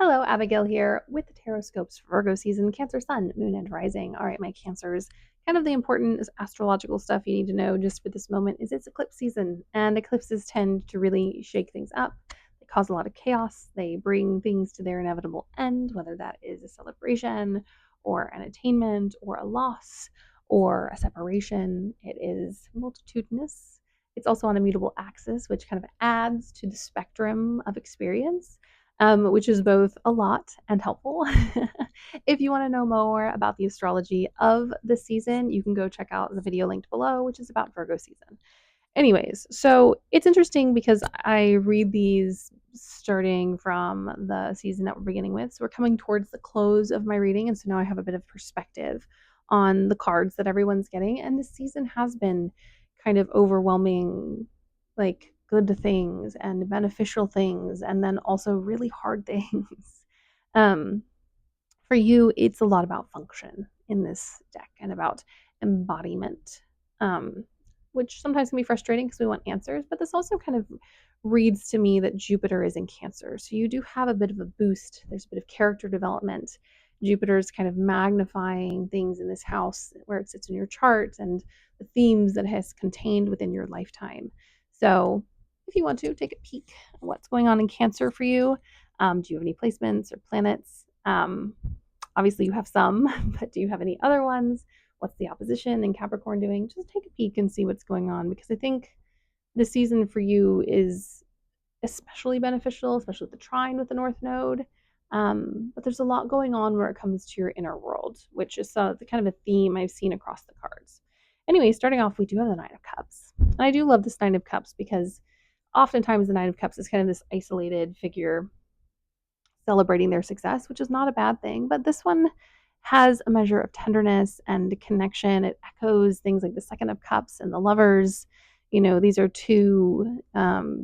Hello, Abigail here with the Tarotscopes for Virgo season, Cancer Sun, Moon, and Rising. All right, my Cancers, kind of the important astrological stuff you need to know just for this moment is it's eclipse season, and eclipses tend to really shake things up. They cause a lot of chaos. They bring things to their inevitable end, whether that is a celebration or an attainment or a loss or a separation. It is multitudinous. It's also on a mutable axis, which kind of adds to the spectrum of experience, which is both a lot and helpful. If you want to know more about the astrology of the season, you can go check out the video linked below, which is about Virgo season. Anyways, so it's interesting because I read these starting from the season that we're beginning with. So we're coming towards the close of my reading. And so now I have a bit of perspective on the cards that everyone's getting. And this season has been kind of overwhelming, like good things and beneficial things, and then also really hard things. um, for you, it's a lot about function in this deck and about embodiment, um, which sometimes can be frustrating because we want answers. But this also kind of reads to me that Jupiter is in Cancer. So you do have a bit of a boost. There's a bit of character development. Jupiter's kind of magnifying things in this house where it sits in your chart and the themes that it has contained within your lifetime. So if you want to take a peek at what's going on in Cancer for you, do you have any placements or planets? Obviously, you have some, but do you have any other ones? What's the opposition in Capricorn doing? Just take a peek and see what's going on, because I think this season for you is especially beneficial, especially with the trine with the North Node. But there's a lot going on where it comes to your inner world, which is the kind of a theme I've seen across the cards. Anyway, starting off, we do have the Knight of Cups. And I do love this Knight of Cups because oftentimes the Knight of Cups is kind of this isolated figure celebrating their success, which is not a bad thing. But this one has a measure of tenderness and connection. It echoes things like the Second of Cups and the Lovers. You know, these are two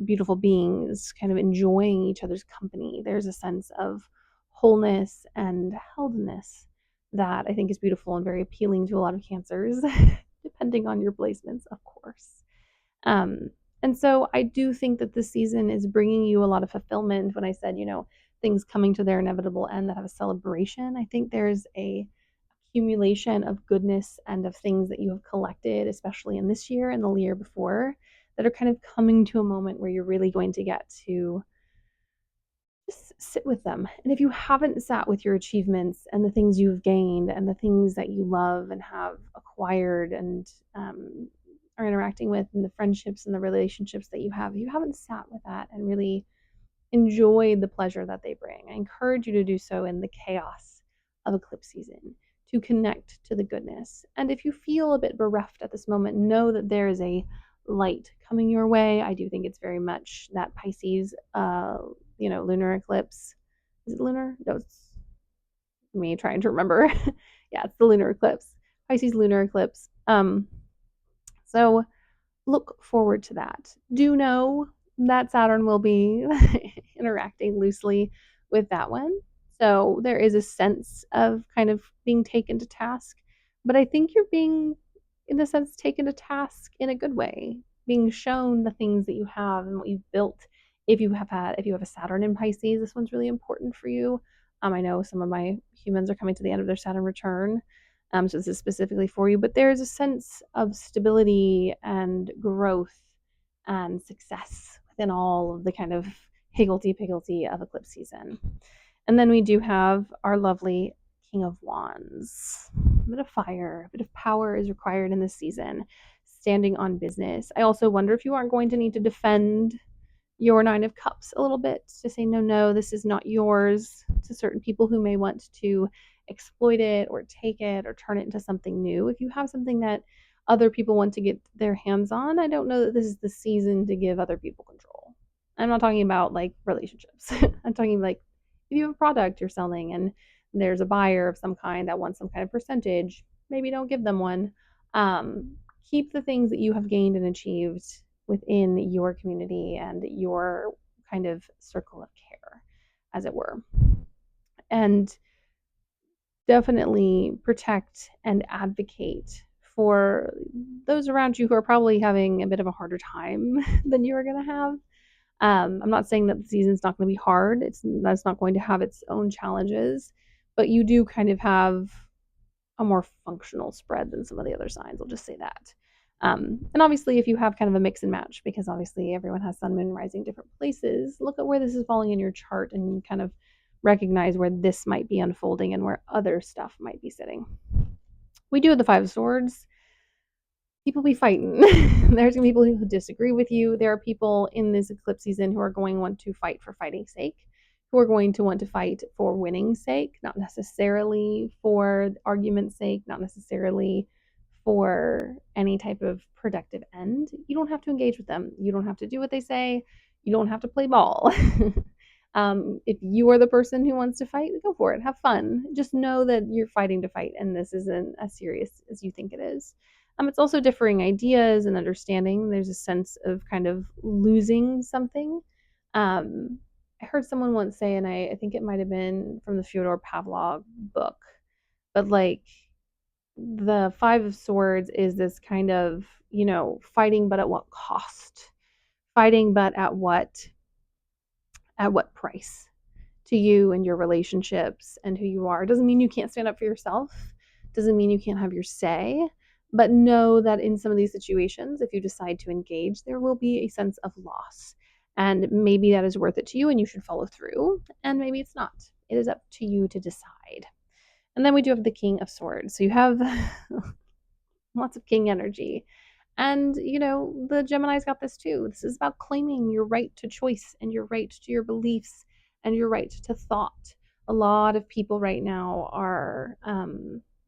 beautiful beings kind of enjoying each other's company. There's a sense of wholeness and heldness that I think is beautiful and very appealing to a lot of Cancers, depending on your placements, of course. Um, and so I do think that this season is bringing you a lot of fulfillment. When I said, things coming to their inevitable end that have a celebration, I think there's a accumulation of goodness and of things that you have collected, especially in this year and the year before, that are kind of coming to a moment where you're really going to get to just sit with them. And if you haven't sat with your achievements and the things you've gained and the things that you love and have acquired and are interacting with, and the friendships and the relationships that you have, if you haven't sat with that and really enjoyed the pleasure that they bring, I encourage you to do so in the chaos of eclipse season, to connect to the goodness. And if you feel a bit bereft at this moment, know that there is a light coming your way. I do think it's very much that Pisces, lunar eclipse. Is it lunar? No, it's me trying to remember. Yeah, it's the lunar eclipse. Pisces lunar eclipse. So look forward to that. Do know that Saturn will be interacting loosely with that one. So there is a sense of kind of being taken to task, but I think you're being, in a sense, taken to task in a good way, being shown the things that you have and what you've built. If you have a Saturn in Pisces, this one's really important for you. I know some of my humans are coming to the end of their Saturn return. So this is specifically for you, but there's a sense of stability and growth and success within all of the kind of higgledy-piggledy of eclipse season. And then we do have our lovely King of Wands. A bit of fire, a bit of power is required in this season, standing on business. I also wonder if you aren't going to need to defend your Nine of Cups a little bit, to say, no, this is not yours, to certain people who may want to exploit it or take it or turn it into something new. If you have something that other people want to get their hands on, I don't know that this is the season to give other people control. I'm not talking about like relationships. I'm talking like if you have a product you're selling and there's a buyer of some kind that wants some kind of percentage, maybe don't give them one. Keep the things that you have gained and achieved within your community and your kind of circle of care, as it were. And definitely protect and advocate for those around you who are probably having a bit of a harder time than you're going to have. I'm not saying that the season's not going to be hard. That's not going to have its own challenges, but you do kind of have a more functional spread than some of the other signs. I'll just say that. And obviously, if you have kind of a mix and match, because obviously everyone has sun, moon, rising different places, look at where this is falling in your chart and kind of recognize where this might be unfolding and where other stuff might be sitting. We do have the Five of Swords. People be fighting. There's gonna be people who disagree with you. There are people in this eclipse season who are going to want to fight for fighting's sake, who are going to want to fight for winning's sake, not necessarily for argument's sake, not necessarily for any type of productive end. You don't have to engage with them. You don't have to do what they say. You don't have to play ball. If you are the person who wants to fight, go for it. Have fun. Just know that you're fighting to fight, and this isn't as serious as you think it is. It's also differing ideas and understanding. There's a sense of kind of losing something. I heard someone once say, and I think it might have been from the Fyodor Pavlov book, but like the Five of Swords is this kind of, fighting, but at what cost? Fighting, but at what price to you and your relationships and who you are. It doesn't mean you can't stand up for yourself. Doesn't mean you can't have your say. But know that in some of these situations, if you decide to engage, there will be a sense of loss. And maybe that is worth it to you and you should follow through. And maybe it's not. It is up to you to decide. And then we do have the King of Swords. So you have lots of king energy. And, the Gemini's got this too. This is about claiming your right to choice and your right to your beliefs and your right to thought. A lot of people right now are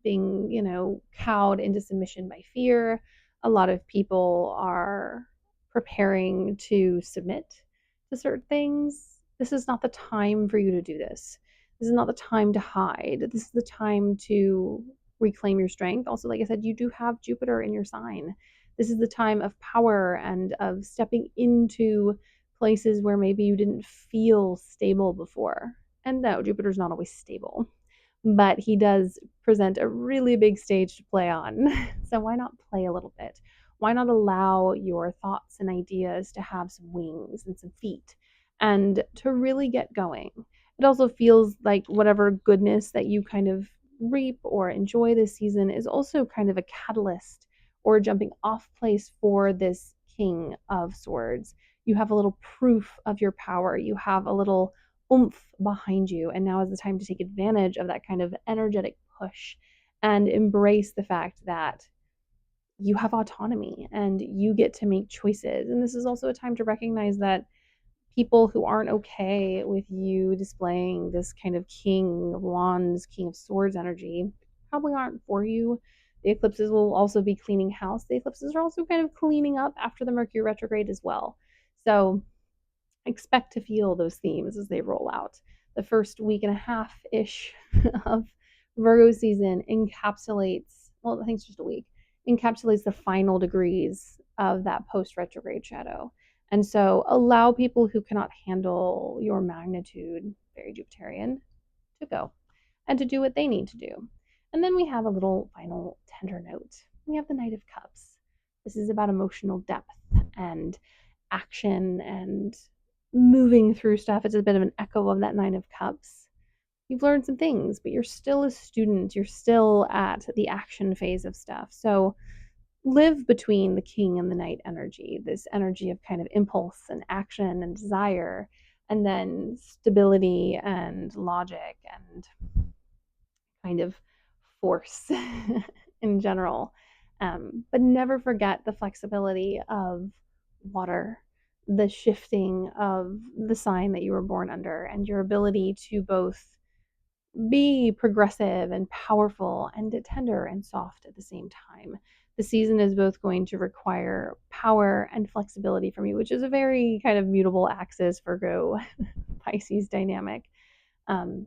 being, cowed into submission by fear. A lot of people are preparing to submit to certain things. This is not the time for you to do this. This is not the time to hide. This is the time to reclaim your strength. Also, like I said, you do have Jupiter in your sign. This is the time of power and of stepping into places where maybe you didn't feel stable before. And no, Jupiter's not always stable, but he does present a really big stage to play on. So why not play a little bit? Why not allow your thoughts and ideas to have some wings and some feet and to really get going? It also feels like whatever goodness that you kind of reap or enjoy this season is also kind of a catalyst or a jumping off place for this King of Swords. You have a little proof of your power. You have a little oomph behind you. And now is the time to take advantage of that kind of energetic push and embrace the fact that you have autonomy and you get to make choices. And this is also a time to recognize that people who aren't okay with you displaying this kind of King of Wands, King of Swords energy probably aren't for you. The eclipses will also be cleaning house. The eclipses are also kind of cleaning up after the Mercury retrograde as well. So expect to feel those themes as they roll out. The first week and a half ish of Virgo season encapsulates, well, I think it's just a week, encapsulates the final degrees of that post retrograde shadow. And so allow people who cannot handle your magnitude, very Jupiterian, to go and to do what they need to do. And then we have a little final tender note. We have the Knight of Cups. This is about emotional depth and action and moving through stuff. It's a bit of an echo of that Nine of Cups. You've learned some things, but you're still a student. You're still at the action phase of stuff. So live between the King and the Knight energy, this energy of kind of impulse and action and desire, and then stability and logic and kind of force in general. But never forget the flexibility of water, the shifting of the sign that you were born under, and your ability to both be progressive and powerful and tender and soft at the same time. The season is both going to require power and flexibility from you, which is a very kind of mutable axis Virgo Pisces dynamic. So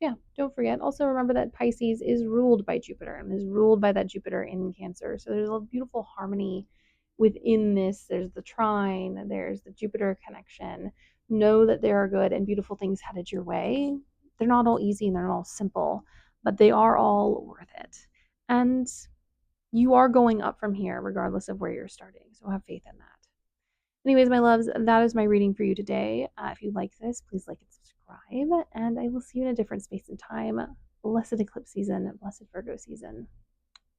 yeah, don't forget. Also remember that Pisces is ruled by Jupiter and is ruled by that Jupiter in Cancer. So there's a beautiful harmony within this. There's the trine, there's the Jupiter connection. Know that there are good and beautiful things headed your way. They're not all easy and they're not all simple, but they are all worth it. And you are going up from here, regardless of where you're starting. So have faith in that. Anyways, my loves, that is my reading for you today. If you like this, please like and subscribe, and I will see you in a different space and time. Blessed eclipse season, blessed Virgo season.